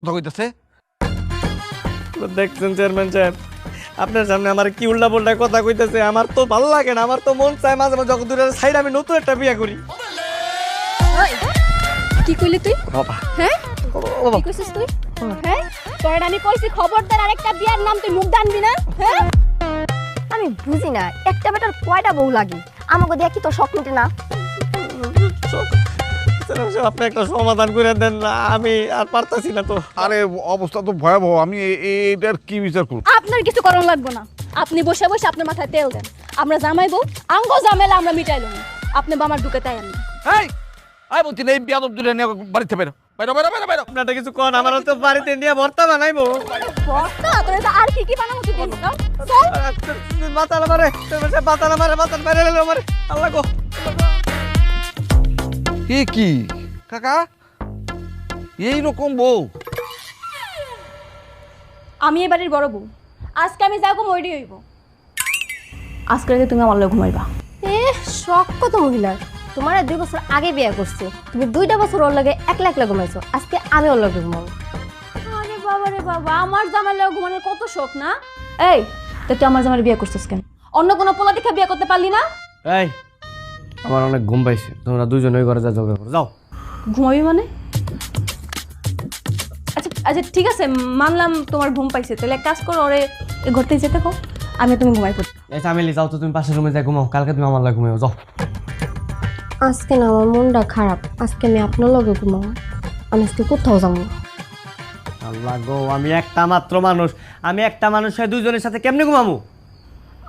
কথা কইতাছে। দেখছেন চেয়ারম্যান সাহেব, আপনার সামনে আমার কি উল্টা পাল্টা কথা কইতেছে। আমার তো ভালো লাগে না, আমার তো মন চায় মাঝে মাঝে যখন দূরের সাইড আমি নতুন একটা বিয়ে করি। কি কইলি তুই? বাবা হ্যাঁ ও বাবা, কি কইছিস তুই? হ্যাঁ তোর আমি কইছি খবরদার আরেকটা বিয়ার নাম তুই মুখ দানবি না। হ্যাঁ আমি বুঝি না একটা বেটার কয়টা বউ লাগে, আমাকে দেখি তো শখ মিটে না। চেয়ারম্যান সাহেব, আপনি একটা সমাধান করে দেন না, আমি আর পারতাছি না তো। আরে অবস্থা তো ভয়াবহ, আমি এইটার কি বিচার করব? আপনার কিছু করণ লাগবে না, আপনি বসে বসে আপনার মাথায় তেল দেন। আমরা জামাইবো আঙ্গ ঝামেলা আমরা মিটাইলো না, আপনি বামার ঢুকে তাই আমি এই আই বলছি এই বিয়াদব দুলে নিয়ে বাড়িতে বেরো বেরো বেরো বেরো বেরো। আপনারটা কিছু কোন, আমার তো বাড়িতে নিয়ে ভর্তা বানাইবো। বস্তা তোর আর কি বানাবো তুই বল চল। বাতালা মারে, বাতালা মারে, বাতালা মারে মারে, আল্লাহ গো। এ কি কাকা, এই রকম বউ? আমি এই বাড়ির বড় বউ, আজকে আমি যাবো মইডি হইব। আজকে রাতে তুমি আমার লগে ঘুমাইবা। এ শখ কত মহিলার, তোমার 2 বছর আগে বিয়ে করছে, তুমি 2টা বছর ওর লগে একলা একলা ঘুমাইছো, আজকে আমি ওর লগে ঘুমাবো। আরে বাবা রে বাবা, আমার জামাই লগে ঘুমানোর কত শখ না। এই তো তুই আমার জামাই বিয়ে করছিস কেন? অন্য কোনো পোলা দেখে বিয়ে করতে পারলি না? এই আমার অনেক ঘুম পাইছে, তোমরা দুইজন ওই ঘরে যা ঝগড়া করো, যাও। ঘুমাবি মানে? আচ্ছা আচ্ছা ঠিক আছে, মানলাম তোমার ঘুম পাইছে, তাহলে এক কাজ করো, ওরে এই ঘরতে যেতে কও, আমি তুমি ঘুমাই পড়ি। এই চামেলি, যাও তো তুমি পাশের রুমে যাই ঘুমাও, কালকে তুমি আমার লাগে ঘুমাও, যাও। আজকে না আমার মনটা খারাপ, আজকে আমি আপনার লগে ঘুমাবো, আমি আজকে কোথাও যাবো না। আল্লাহ গো, আমি একটা মাত্র মানুষ, আমি একটা মানুষ হয়ে দুইজনের সাথে কেমনে ঘুমামু?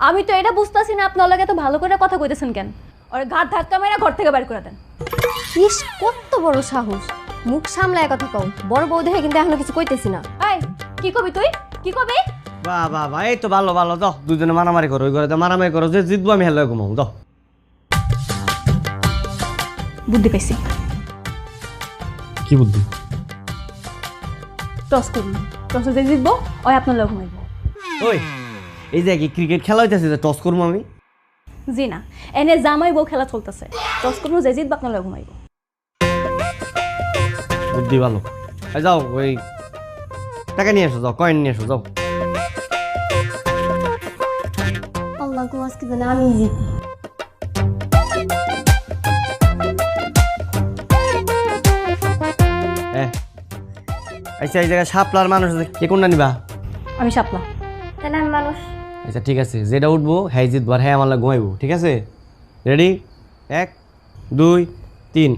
আমি তো এটা বুঝতেছি না আপনার লগে এত ভালো করে কথা কইতেছেন কেন? ওরে ঘাট ধাক্কা মেরে ঘর থেকে বের করে দেন। ইস কত বড় সাহস, মুখ সামলায় কথা কও, বড় বউ দেখে কিন্তু এখনো কিছু কইতেছি না। এই কি কবি তুই, কি কবি? বাহ বাহ বাহ, এই তো ভালো ভালো, যাও দুজনে মারামারি করো, ওই ঘরে তো মারামারি করো, যে জিতবো আমি হেলে ঘুমাও, যাও। বুদ্ধি পাইছি, কি বুদ্ধি? টস করুন, টসে যে জিতবো ওই আপনার লগে ঘুমাইবো। ওই এই যে কি ক্রিকেট খেলা হইতেছে যে টস করবো আমি? জি না, এনে জামাই বউ খেলা চলতেছে, টস করুন যে জিতবো আপনার লগে ঘুমাইবো। বুদ্ধি ভালো। এই যাও, ওই টাকা নিয়ে এসো, যাও কয়েন নিয়ে এসো, যাও। আল্লাহ গো, আজকে জানে আমি জিতি। আচ্ছা, এই জায়গায় শাপলার মানুষ আছে, কে কোনটা নিবা? আমি শাপলা। তাহলে আমি মানুষ। আচ্ছা ঠিক আছে, যেটা উঠবো হ্যাঁ জিতবো, আর হ্যাঁ আমার লাগে ঘুমাইবো, ঠিক আছে? রেডি? 1 2 3